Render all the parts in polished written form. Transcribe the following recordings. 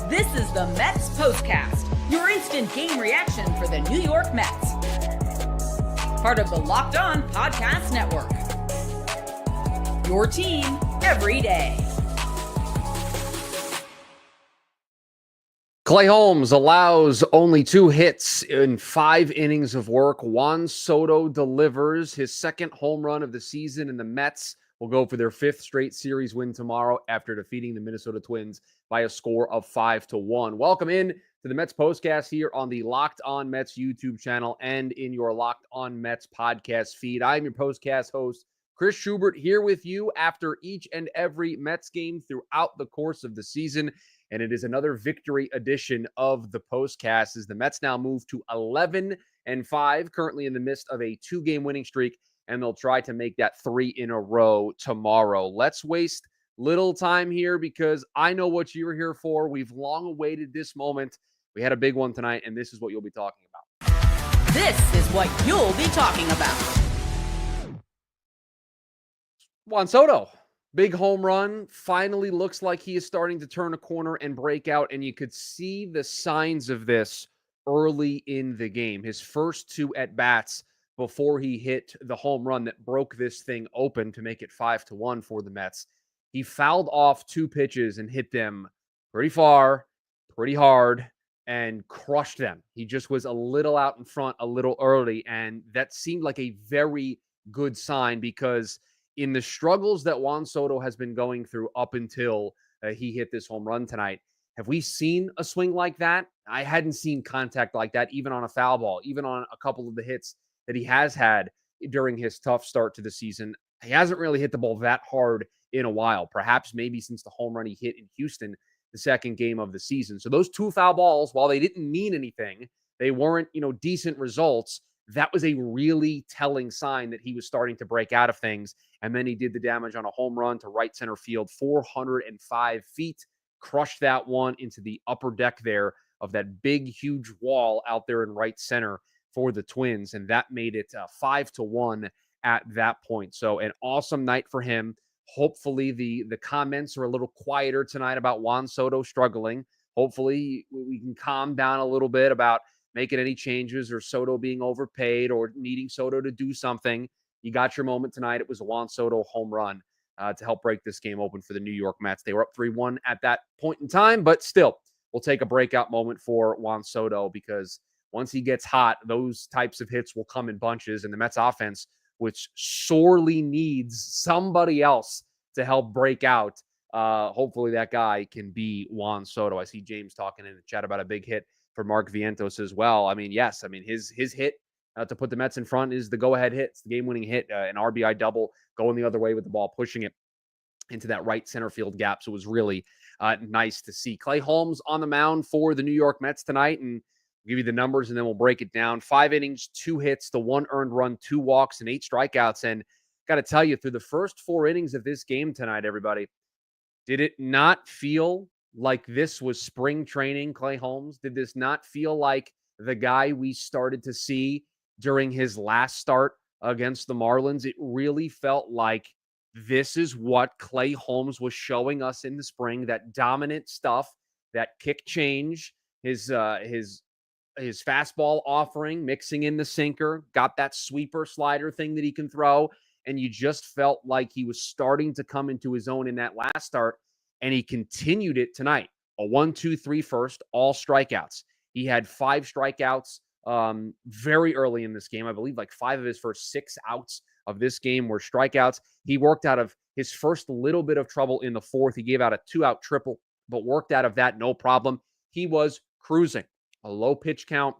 This is the METS POSTCAST, your instant game reaction for the New York Mets. Part of the Locked On Podcast Network. Your team every day. Clay Holmes allows only 2 hits in 5 innings of work. Juan Soto delivers his second home run of the season, and the Mets will go for their 5th straight series win tomorrow after defeating the Minnesota Twins by a score of 5-1. Welcome in to the Mets Postcast here on the Locked On Mets YouTube channel and in your Locked On Mets podcast feed. I'm your Postcast host, Chris Schubert, here with you after each and every Mets game throughout the course of the season. And it is another victory edition of the Postcast as the Mets now move to 11-5, currently in the midst of a 2-game winning streak, and they'll try to make that 3 in a row tomorrow. Let's waste little time here because I know what you're here for. We've long awaited this moment. We had a big one tonight, and this is what you'll be talking about. This is what you'll be talking about. Juan Soto. Big home run, finally looks like he is starting to turn a corner and break out, and you could see the signs of this early in the game. His first 2 at-bats before he hit the home run that broke this thing open to make it 5-1 for the Mets. He fouled off 2 pitches and hit them pretty far, pretty hard, and crushed them. He just was a little out in front a little early, and that seemed like a very good sign because in the struggles that Juan Soto has been going through up until he hit this home run tonight, have we seen a swing like that? I hadn't seen contact like that, even on a foul ball, even on a couple of the hits that he has had during his tough start to the season. He hasn't really hit the ball that hard in a while, perhaps maybe since the home run he hit in Houston, the second game of the season. So those 2 foul balls, while they didn't mean anything, they weren't, decent results. That was a really telling sign that he was starting to break out of things. And then he did the damage on a home run to right center field, 405 feet, crushed that one into the upper deck there of that big, huge wall out there in right center for the Twins. And that made it 5-1 at that point. So an awesome night for him. Hopefully the comments are a little quieter tonight about Juan Soto struggling. Hopefully we can calm down a little bit about making any changes or Soto being overpaid or needing Soto to do something. You got your moment tonight. It was a Juan Soto home run to help break this game open for the New York Mets. They were up 3-1 at that point in time, but still, we'll take a breakout moment for Juan Soto because once he gets hot, those types of hits will come in bunches, and the Mets offense, which sorely needs somebody else to help break out, hopefully that guy can be Juan Soto. I see James talking in the chat about a big hit for Mark Vientos as well. I mean, yes, his hit to put the Mets in front is the go-ahead hit. It's the game-winning hit, an RBI double going the other way with the ball, pushing it into that right center field gap. So it was really nice to see. Clay Holmes on the mound for the New York Mets tonight, and I'll give you the numbers and then we'll break it down. 5 innings, 2 hits, the 1 earned run, 2 walks, and 8 strikeouts. And got to tell you, through the first 4 innings of this game tonight, everybody, did it not feel like this was spring training, Clay Holmes? Did this not feel like the guy we started to see during his last start against the Marlins? It really felt like this is what Clay Holmes was showing us in the spring, that dominant stuff, that kick change, his fastball offering, mixing in the sinker, got that sweeper slider thing that he can throw, and you just felt like he was starting to come into his own in that last start. And he continued it tonight. A 1-2-3 first, all strikeouts. He had 5 strikeouts very early in this game. I believe like 5 of his first 6 outs of this game were strikeouts. He worked out of his first little bit of trouble in the 4th. He gave out a 2-out triple, but worked out of that no problem. He was cruising. A low pitch count.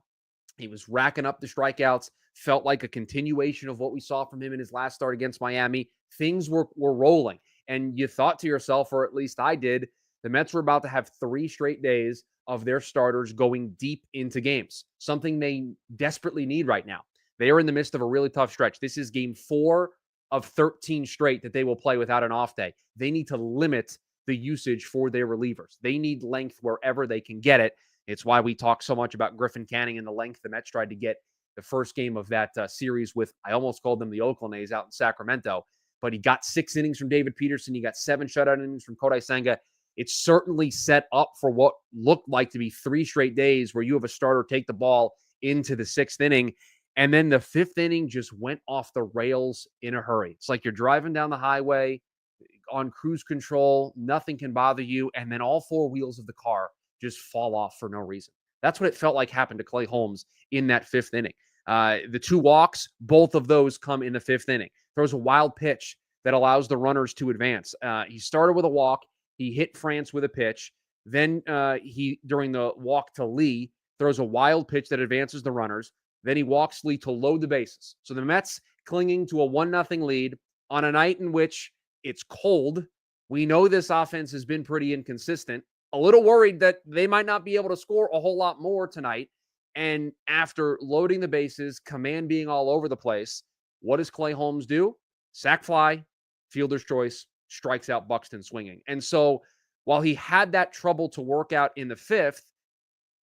He was racking up the strikeouts. Felt like a continuation of what we saw from him in his last start against Miami. Things were rolling. And you thought to yourself, or at least I did, the Mets were about to have 3 straight days of their starters going deep into games, something they desperately need right now. They are in the midst of a really tough stretch. This is game 4 of 13 straight that they will play without an off day. They need to limit the usage for their relievers. They need length wherever they can get it. It's why we talk so much about Griffin Canning and the length the Mets tried to get the first game of that series with, I almost called them the Oakland A's out in Sacramento. But he got 6 innings from David Peterson. He got 7 shutout innings from Kodai Senga. it's certainly set up for what looked like to be 3 straight days where you have a starter take the ball into the 6th inning. And then the 5th inning just went off the rails in a hurry. It's like you're driving down the highway on cruise control, nothing can bother you, and then all 4 wheels of the car just fall off for no reason. That's what it felt like happened to Clay Holmes in that 5th inning. The 2 walks, both of those come in the 5th inning. Throws a wild pitch that allows the runners to advance. He started with a walk. He hit France with a pitch. Then he, during the walk to Lee, throws a wild pitch that advances the runners. Then he walks Lee to load the bases. So the Mets clinging to a 1-0 lead on a night in which it's cold. We know this offense has been pretty inconsistent. A little worried that they might not be able to score a whole lot more tonight. And after loading the bases, command being all over the place, what does Clay Holmes do? Sac fly, fielder's choice, strikes out Buxton swinging. And so while he had that trouble to work out in the 5th,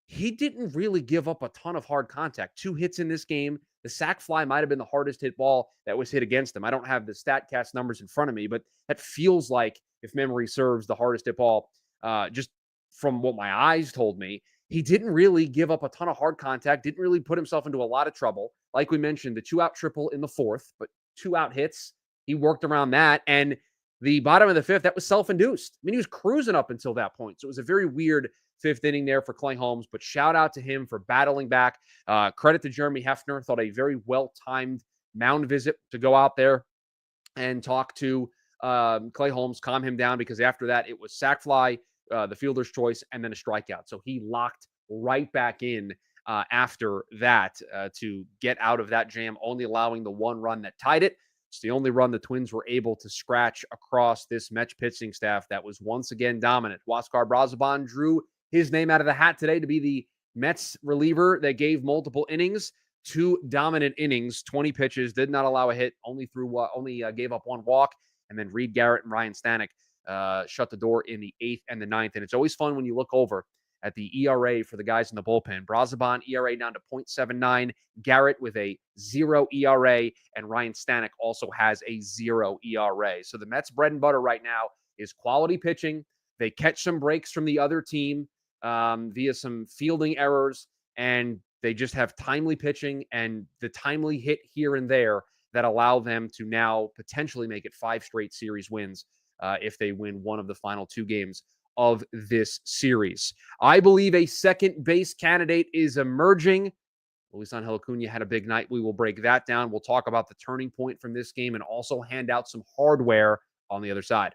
he didn't really give up a ton of hard contact. 2 hits in this game. The sac fly might have been the hardest hit ball that was hit against him. I don't have the StatCast numbers in front of me, but that feels like, if memory serves, the hardest hit ball. Just from what my eyes told me, he didn't really give up a ton of hard contact, didn't really put himself into a lot of trouble. Like we mentioned, the 2-out triple in the 4th, but 2-out hits, he worked around that. And the bottom of the 5th, that was self-induced. I mean, he was cruising up until that point. So it was a very weird 5th inning there for Clay Holmes, but shout out to him for battling back. Credit to Jeremy Hefner. Thought a very well-timed mound visit to go out there and talk to Clay Holmes, calm him down, because after that, it was sac fly, the fielder's choice, and then a strikeout. So he locked right back in after that to get out of that jam, only allowing the 1 run that tied it. It's the only run the Twins were able to scratch across this Mets pitching staff that was once again dominant. Huascar Brazoban drew his name out of the hat today to be the Mets reliever that gave multiple innings, 2 dominant innings, 20 pitches, did not allow a hit, only gave up 1 walk, and then Reed Garrett and Ryan Stanek shut the door in the 8th and the 9th. And it's always fun when you look over at the ERA for the guys in the bullpen. Brazoban, ERA down to 0.79. Garrett with a 0 ERA, and Ryan Stanek also has a 0 ERA. So the Mets' bread and butter right now is quality pitching. They catch some breaks from the other team via some fielding errors, and they just have timely pitching and the timely hit here and there that allow them to now potentially make it 5 straight series wins if they win one of the final 2 games of this series. I believe a second base candidate is emerging. Luisangel Acuña had a big night. We will break that down. We'll talk about the turning point from this game and also hand out some hardware on the other side.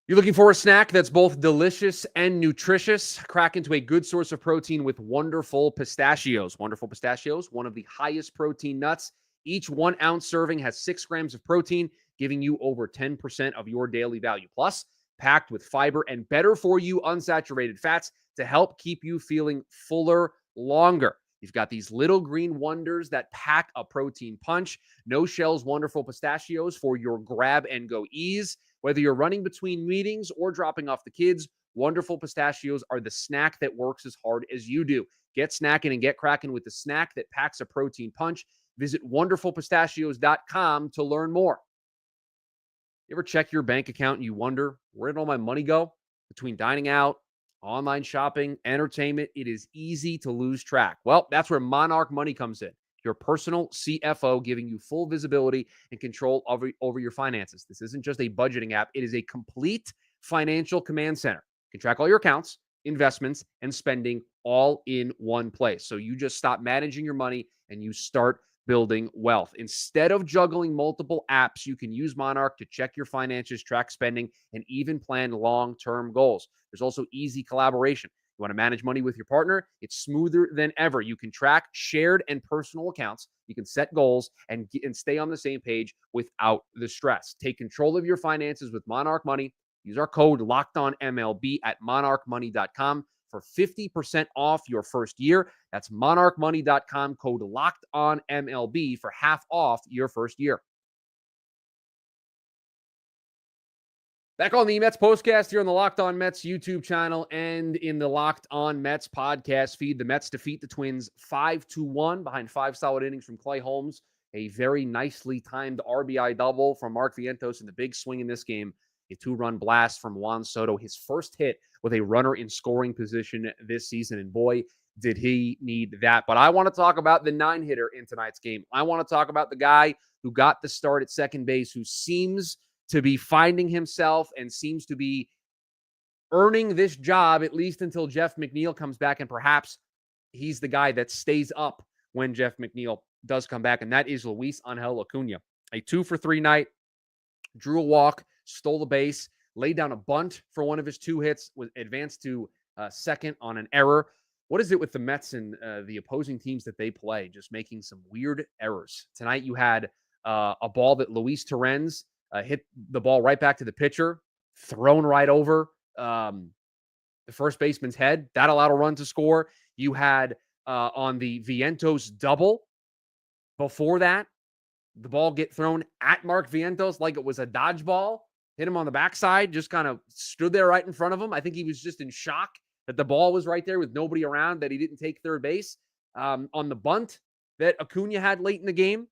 You're looking for a snack that's both delicious and nutritious? Crack into a good source of protein with Wonderful Pistachios. Wonderful Pistachios, one of the highest protein nuts. Each 1-ounce serving has 6 grams of protein, giving you over 10% of your daily value. Plus, packed with fiber and better for you unsaturated fats to help keep you feeling fuller longer. You've got these little green wonders that pack a protein punch. No shells, Wonderful Pistachios for your grab and go ease. Whether you're running between meetings or dropping off the kids, Wonderful Pistachios are the snack that works as hard as you do. Get snacking and get cracking with the snack that packs a protein punch. Visit wonderfulpistachios.com to learn more. You ever check your bank account and you wonder, where did all my money go? Between dining out, online shopping, entertainment, it is easy to lose track. Well, that's where Monarch Money comes in. Your personal CFO, giving you full visibility and control over your finances. This isn't just a budgeting app. It is a complete financial command center. You can track all your accounts, investments, and spending all in one place. So you just stop managing your money and you start building wealth. Instead of juggling multiple apps, you can use Monarch to check your finances, track spending, and even plan long-term goals. There's also easy collaboration. You want to manage money with your partner? It's smoother than ever. You can track shared and personal accounts. You can set goals and stay on the same page without the stress. Take control of your finances with Monarch Money. Use our code LOCKEDONMLB at monarchmoney.com for 50% off your first year. That's monarchmoney.com, code LOCKEDONMLB for half off your first year. Back on the Mets postcast here on the Locked On Mets YouTube channel and in the Locked On Mets podcast feed. The Mets defeat the Twins 5-1 behind 5 solid innings from Clay Holmes. a very nicely timed RBI double from Mark Vientos in the big swing in this game. A 2-run blast from Juan Soto, his first hit with a runner in scoring position this season. And boy, did he need that. But I want to talk about the 9-hitter in tonight's game. I want to talk about the guy who got the start at second base, who seems to be finding himself and seems to be earning this job, at least until Jeff McNeil comes back. And perhaps he's the guy that stays up when Jeff McNeil does come back. And that is Luisangel Acuña. A 2-for-3 night, drew a walk, stole a base, laid down a bunt for one of his 2 hits, was advanced to second on an error. What is it with the Mets and the opposing teams that they play, just making some weird errors? Tonight you had a ball that Luis Torrens hit the ball right back to the pitcher, thrown right over the first baseman's head. That allowed a run to score. You had on the Vientos double before that, the ball get thrown at Mark Vientos like it was a dodgeball, hit him on the backside, just kind of stood there right in front of him. I think he was just in shock that the ball was right there with nobody around, that he didn't take third base. On the bunt that Acuña had late in the game,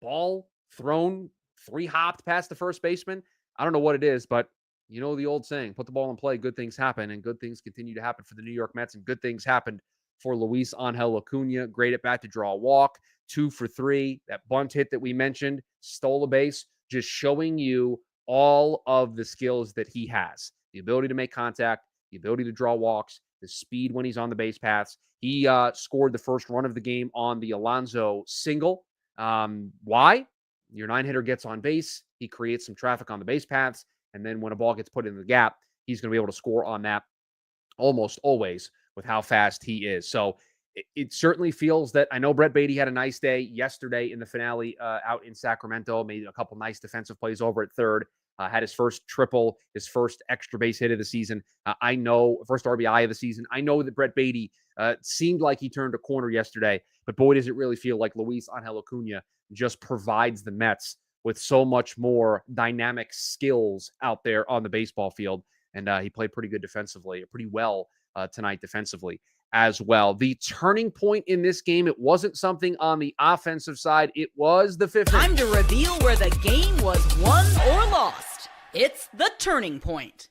ball thrown, 3-hopped past the first baseman. I don't know what it is, but you know the old saying, put the ball in play, good things happen, and good things continue to happen for the New York Mets, and good things happened for Luisangel Acuña. Great at bat to draw a walk, 2-for-3. That bunt hit that we mentioned, stole a base, just showing you all of the skills that he has. The ability to make contact, the ability to draw walks, the speed when he's on the base paths. He scored the first run of the game on the Alonso single. Why? Your 9-hitter gets on base. He creates some traffic on the base paths. And then when a ball gets put in the gap, he's going to be able to score on that almost always with how fast he is. So it certainly feels that, I know Brett Beatty had a nice day yesterday in the finale out in Sacramento, made a couple nice defensive plays over at third, had his first triple, his first extra base hit of the season. I know, first RBI of the season. I know that Brett Beatty seemed like he turned a corner yesterday, but boy, does it really feel like Luisangel Acuña just provides the Mets with so much more dynamic skills out there on the baseball field. And he played pretty good defensively, pretty well tonight defensively as well. The turning point in this game, it wasn't something on the offensive side. It was the fifth. Time to reveal where the game was won or lost. It's the turning point.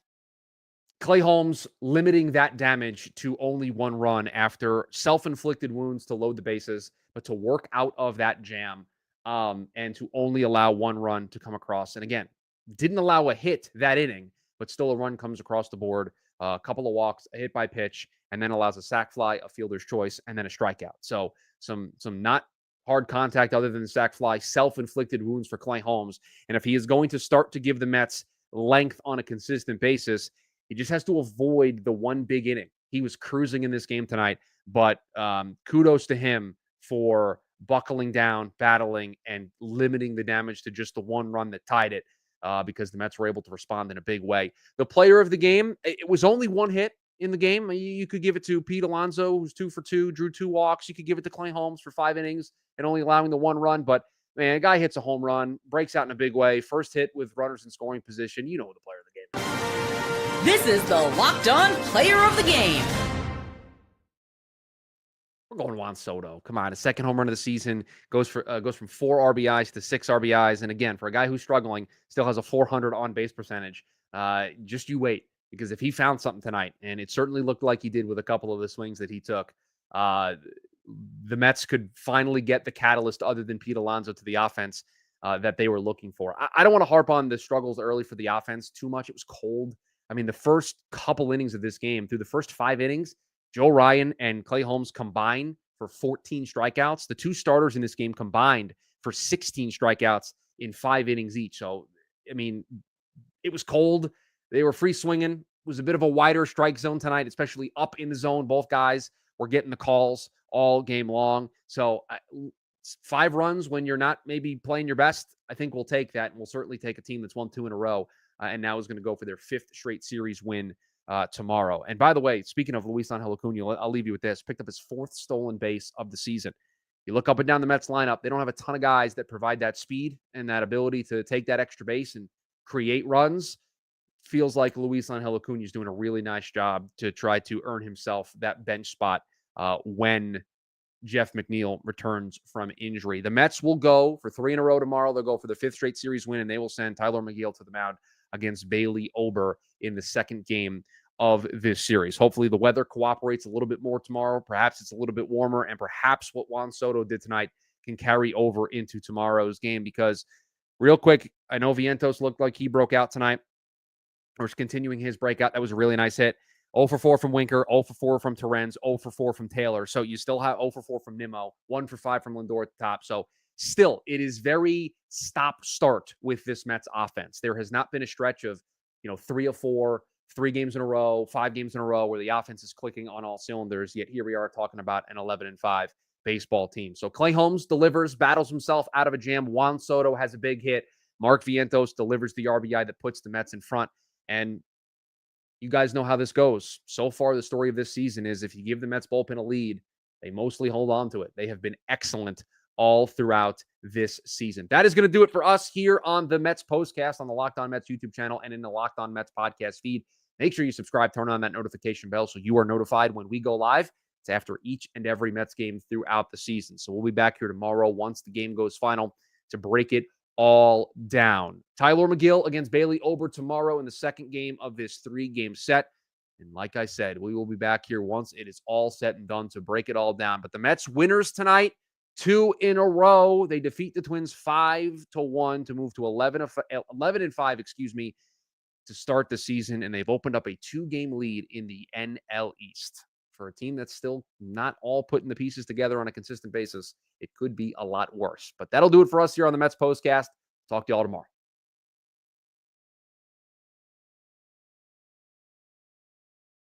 Clay Holmes limiting that damage to only 1 run after self-inflicted wounds to load the bases, but to work out of that jam and to only allow 1 run to come across. And again, didn't allow a hit that inning, but still a run comes across the board, a couple of walks, a hit by pitch, and then allows a sac fly, a fielder's choice, and then a strikeout. So some not hard contact other than the sac fly, self-inflicted wounds for Clay Holmes. And if he is going to start to give the Mets length on a consistent basis, he just has to avoid the one big inning. He was cruising in this game tonight, but kudos to him for buckling down, battling, and limiting the damage to just the 1 run that tied it, because the Mets were able to respond in a big way. The player of the game, it was only 1 hit in the game. You could give it to Pete Alonso, who's 2 for 2, drew 2 walks. You could give it to Clay Holmes for 5 innings and only allowing the 1 run. But, man, a guy hits a home run, breaks out in a big way, first hit with runners in scoring position. You know who the player of the game is. This is the Locked On Player of the Game. We're going Juan Soto. Come on, a second home run of the season, goes from 4 RBIs to 6 RBIs. And again, for a guy who's struggling, still has a 400 on-base percentage. Just you wait, because if he found something tonight, and it certainly looked like he did with a couple of the swings that he took, the Mets could finally get the catalyst other than Pete Alonso to the offense that they were looking for. I don't want to harp on the struggles early for the offense too much. It was cold. I mean, the first couple innings of this game, through the first 5 innings, Joe Ryan and Clay Holmes combined for 14 strikeouts. The 2 starters in this game combined for 16 strikeouts in 5 innings each. So, I mean, it was cold. They were free swinging. It was a bit of a wider strike zone tonight, especially up in the zone. Both guys were getting the calls all game long. So 5 runs when you're not maybe playing your best, I think we'll take that. And we'll certainly take a team that's won 2 in a row and now is going to go for their 5th straight series win tomorrow. And by the way, speaking of Luisangel Acuña, I'll leave you with this. Picked up his 4th stolen base of the season. You look up and down the Mets lineup, they don't have a ton of guys that provide that speed and that ability to take that extra base and create runs. Feels like Luisangel Acuña is doing a really nice job to try to earn himself that bench spot when Jeff McNeil returns from injury. The Mets will go for 3 in a row tomorrow. They'll go for the 5th straight series win, and they will send Tyler McGill to the mound against Bailey Ober in the second game of this series. Hopefully the weather cooperates a little bit more tomorrow. Perhaps it's a little bit warmer, and perhaps what Juan Soto did tonight can carry over into tomorrow's game, because real quick, I know Vientos looked like he broke out tonight, or is continuing his breakout. That was a really nice hit. 0 for 4 from Winker, 0 for 4 from Terrens, 0 for 4 from Taylor. So you still have 0 for 4 from Nimmo, 1 for 5 from Lindor at the top. So still, it is very stop-start with this Mets offense. There has not been a stretch of, 3 of 4, 3 games in a row, 5 games in a row where the offense is clicking on all cylinders. Yet here we are talking about an 11-5 baseball team. So Clay Holmes delivers, battles himself out of a jam. Juan Soto has a big hit. Mark Vientos delivers the RBI that puts the Mets in front. And you guys know how this goes. So far, the story of this season is if you give the Mets bullpen a lead, they mostly hold on to it. They have been excellent all throughout this season. That is going to do it for us here on the Mets Postcast on the Locked On Mets YouTube channel and in the Locked On Mets podcast feed. Make sure you subscribe, turn on that notification bell so you are notified when we go live. It's after each and every Mets game throughout the season. So we'll be back here tomorrow once the game goes final to break it all down. Tyler McGill against Bailey Ober tomorrow in the second game of this 3-game set. And like I said, we will be back here once it is all said and done to break it all down. But the Mets winners tonight, 2 in a row. They defeat the Twins 5-1 to move to 11-5, to start the season. And they've opened up a 2-game lead in the NL East. For a team that's still not all putting the pieces together on a consistent basis, it could be a lot worse. But that'll do it for us here on the Mets Postcast. Talk to y'all tomorrow.